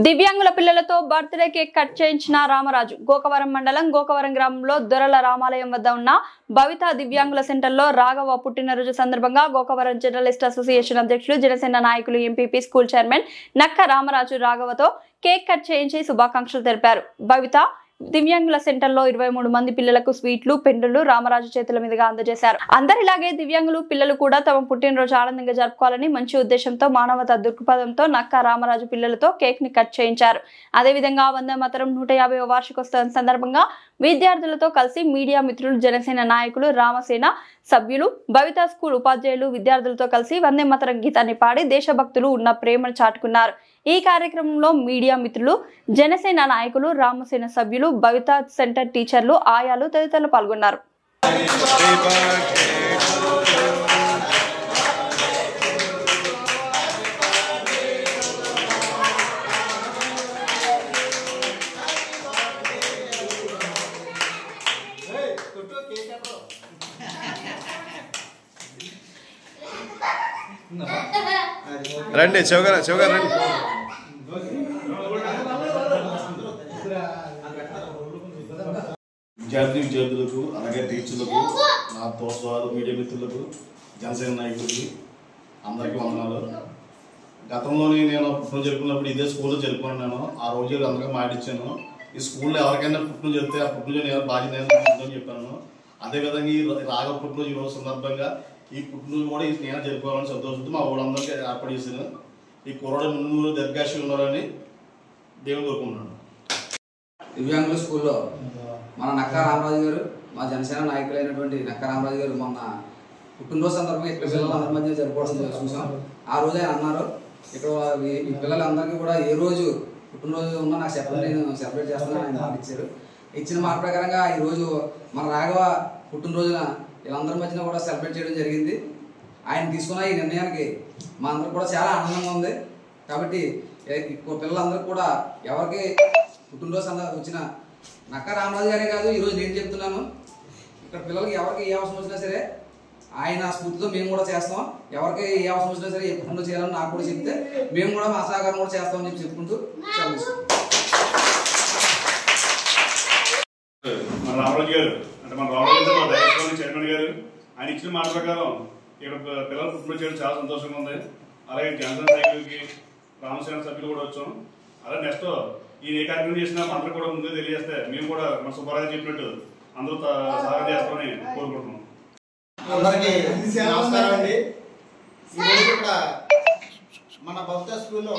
దివ్యాంగుల పిల్లలతో birthday cake cut చేయించిన రామరాజు. గోకవరం మండలం గోకవరం గ్రామంలో దొరల రామాలయం వద్ద ఉన్న భవిత దివ్యాంగుల సెంటర్లో రాఘవ పుట్టినరోజు సందర్భంగా గోకవరం జర్నలిస్ట్ అసోసియేషన్ అధ్యక్షులు, జనసేన నాయకులు, ఎంపీపీ, స్కూల్ చైర్మన్ నక్క రామరాజు రాఘవతో కేక్ కట్ చేయించి శుభాకాంక్షలు తెలిపారు. భవిత దివ్యాంగుల సెంటర్లో 23 మంది పిల్లలకు స్వీట్లు, పెండులు రామరాజు చేతుల మీదుగా అందజేశారు. అందరిలాగే దివ్యాంగులు పిల్లలు కూడా తమ పుట్టినరోజు ఆనందంగా జరుపుకోవాలని మంచి ఉద్దేశంతో, మానవతా దృక్పథంతో నక్క రామరాజు పిల్లలతో కేక్ ని కట్ చేయించారు. అదేవిధంగా వందే మాతరం 150వ వార్షికోత్సవం సందర్భంగా విద్యార్థులతో కలిసి మీడియా మిత్రులు, జనసేన నాయకులు, రామసేన సభ్యులు, భవిత స్కూల్ ఉపాధ్యాయులు విద్యార్థులతో కలిసి వందే మాతరం గీతాన్ని పాడి దేశభక్తులు ఉన్న ప్రేమను చాటుకున్నారు. ఈ కార్యక్రమంలో మీడియా మిత్రులు, జనసేన నాయకులు, రామసేన సభ్యులు, భవిత సెంటర్ టీచర్లు, ఆయాలు తదితరులు పాల్గొన్నారు. రండి శివగారు రండి. విద్యార్థులకు అలాగే టీచర్లకు, నా తోటి మీడియా మిత్రులకు, జనసేన నాయకులకి అందరికీ వందనాలు. గతంలోని నేను పుట్టినరోజు జరుపుకున్నప్పుడు ఇదే స్కూల్లో జరుపుకున్నాను. ఆ రోజు అందరికీ మాటిచ్చాను, ఈ స్కూల్లో ఎవరికైనా పుట్టినరోజు చెప్తే ఆ పుట్టినరోజు నేను బాధ్యత చెప్పాను. అదేవిధంగా ఈ రాఘవ పుట్టినరోజు ఈ రోజు సందర్భంగా ఈ పుట్టినరోజు కూడా నేను జరుపుకోవాలని సంతోషంతో మా ఊళ్ళందరికీ ఏర్పాటు చేశాను. ఈ కుర్రాడు ముందు దీర్ఘాయుష్యం ఉండాలని దేవుని కోరుకుంటున్నాను. దివ్యాంగుల స్కూల్లో మన నక్క రామరాజు గారు, మా జనసేన నాయకులైనటువంటి నక్క రామరాజు గారు మొన్న పుట్టినరోజు సందర్భంగా ఇక్కడ పిల్లలందరి మధ్య జరుపుకోవడం చూసాం. ఆ రోజు ఆయన అన్నారు, ఇక్కడ ఈ పిల్లలందరికీ కూడా ఏ రోజు పుట్టినరోజు ఉన్నా నాకు చెప్పండి, నేను సెలబ్రేట్ చేస్తానని ఆయన మాట ఇచ్చారు. ఇచ్చిన మాట ప్రకారంగా ఈరోజు మన రాఘవ పుట్టినరోజున వీళ్ళందరి మధ్యన కూడా సెలబ్రేట్ చేయడం జరిగింది. ఆయన తీసుకున్న ఈ నిర్ణయానికి మా అందరికి కూడా చాలా ఆనందంగా ఉంది. కాబట్టి పిల్లలందరూ కూడా ఎవరికి పుట్టినరోజు వచ్చిన నక్క రామరాజు గారే కాదు, ఈరోజు నేను చెప్తున్నాను, ఇక్కడ పిల్లలకి ఎవరికి ఏ అవసరం వచ్చినా సరే ఆయన స్ఫూర్తితో మేము కూడా చేస్తాం. ఎవరికి ఏ అవసరం వచ్చినా సరే ఏ పుట్టినరోజు చేయాలని నాకు కూడా చెప్తే మేము కూడా మా సహకారం కూడా చేస్తామని చెప్పి చెప్పుకుంటూ చదువుతాం. మన రామరాజు గారు అంటే మన రామరాజు మా డైరెక్టర్ చైర్మన్ గారు ఆయన ఇచ్చిన మాట ప్రకారం ఇక్కడ పిల్లలు పుట్టినరోజు చేయడం చాలా సంతోషంగా ఉంది. అలాగే జనసేన సైకిల్కి రామసేన సభ్యులు కూడా వచ్చాం. అలాగే నెక్స్ట్ ఈ కార్యక్రమం చేసిన అందరూ కూడా ముందే తెలియజేస్తే మేము కూడా మన సుబ్బారాజు చెప్పినట్టు అందరూ సహాయం చేస్తామని కోరుకుంటున్నాం. అందరికీ నమస్కారం అండి. ఈరోజు ఇక్కడ మన భవిత స్కూల్లో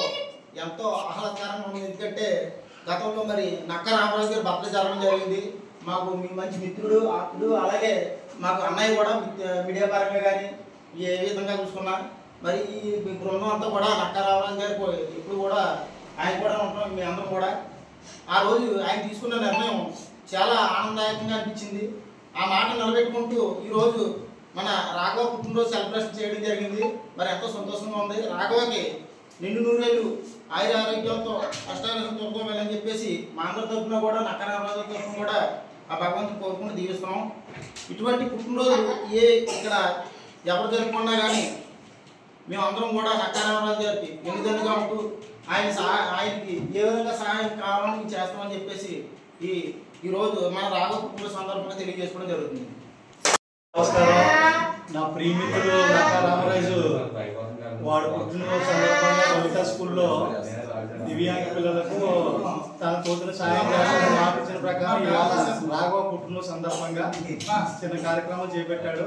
ఎంతో ఆహ్లాదకరంగా ఉంది. ఎందుకంటే గతంలో మరి నక్క రామరాజు గారు బర్త్డే జరగడం జరిగింది. మాకు మీ మంచి మిత్రుడు, ఆప్తుడు, అలాగే మాకు అన్నయ్య కూడా మీడియా పరంగా కానీ ఏ విధంగా చూసుకున్నా మరి ఈ బృందం అంతా కూడా నక్క రామరాజు గారు ఇప్పుడు కూడా ఆయన కూడా ఉంటాం. మీ అందరం కూడా ఆ రోజు ఆయన తీసుకున్న నిర్ణయం చాలా ఆనందదాయకంగా అనిపించింది. ఆ మాట నిలబెట్టుకుంటూ ఈరోజు మన రాఘవ పుట్టినరోజు సెలబ్రేషన్ చేయడం జరిగింది. మరి ఎంతో సంతోషంగా ఉంది. రాఘవకి నిండు నూరేళ్ళు ఆయురారోగ్యాలతో అష్టారోగ్యంతో వెళ్ళని చెప్పేసి మా అందరి తరఫున కూడా నక్క రామరాజు తరఫున కూడా ఆ భగవంతుని కోరుకుంటూ దీవిస్తున్నాం. ఇటువంటి పుట్టినరోజు ఇక్కడ ఎవరు జరుపుకున్నా కానీ మేమందరం కూడా నక్క రామరాజు గారికి వెన్నుదన్నుగా ఉంటూ ఆయనకి ఏ విధంగా సహాయం కావాలని చేస్తామని చెప్పేసి ఈరోజు మన రాఘవ పుట్టినరోజు సందర్భంగా తెలియజేసుకోవడం జరుగుతుంది. నమస్కారం. నా ప్రియమిత్రుడు నక్క రామరాజు వాడు పుట్టినరోజు సందర్భంగా భవిత స్కూల్లో దివ్యాంగ పిల్లలకు తన తోచిన సాయం చేస్తానని ఆపించిన ప్రకారం ఇవాళ రాఘవ పుట్టినరోజు సందర్భంగా చిన్న కార్యక్రమం చేపట్టాడు.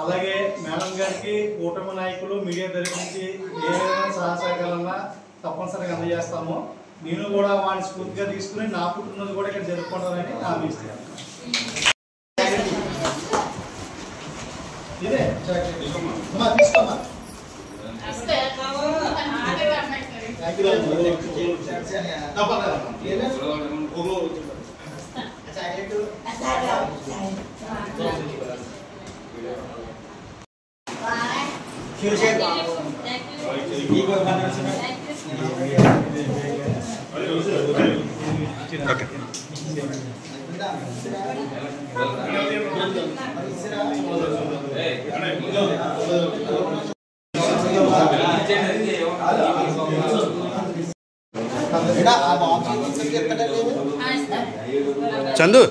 అలాగే మేడం గారికి కూటమి నాయకులు మీడియా తరఫు నుంచి ఏ విధంగా సహకారాలన్నా తప్పనిసరిగా అందజేస్తాము. నేను కూడా వాడిని స్ఫూర్తిగా తీసుకుని నా పుట్టినరోజు కూడా ఇక్కడ జరుపుకుంటానని హామీ ఇస్తాను. ఇదే తీసుకోమా. చందు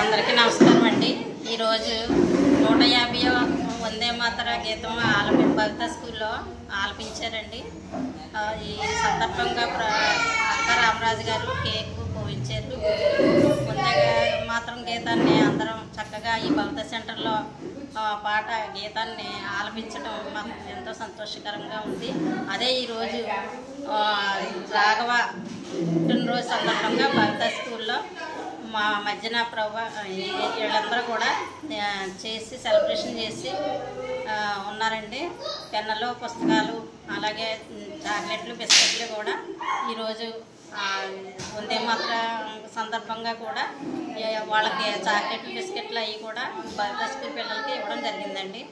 అందరికీ నమస్కారం అండి. ఈరోజు 150వ వందే మాతర గీతం భవిత స్కూల్లో ఆలపించారండి. ఈ సందర్భంగా అక్క రామరాజు గారు కేక్ పోయించారు. వందే మాతరం గీతాన్ని అందరం చక్కగా ఈ భవిత సెంటర్లో పాట గీతాన్ని ఆలపించడం మాకు ఎంతో సంతోషకరంగా ఉంది. అదే ఈరోజు రాఘవ పుట్టినరోజు సందర్భంగా భవిత స్కూల్లో మా మధ్యన వీళ్ళందరూ కూడా చేసి సెలబ్రేషన్ చేసి ఉన్నారండి. పెన్నులు, పుస్తకాలు, అలాగే చాక్లెట్లు, బిస్కెట్లు కూడా ఈరోజు వందే మాతర సందర్భంగా కూడా వాళ్ళకి చాక్లెట్లు, బిస్కెట్లు అవి కూడా భవిత స్కూల్ పిల్లలకి ఇవ్వడం జరిగిందండి.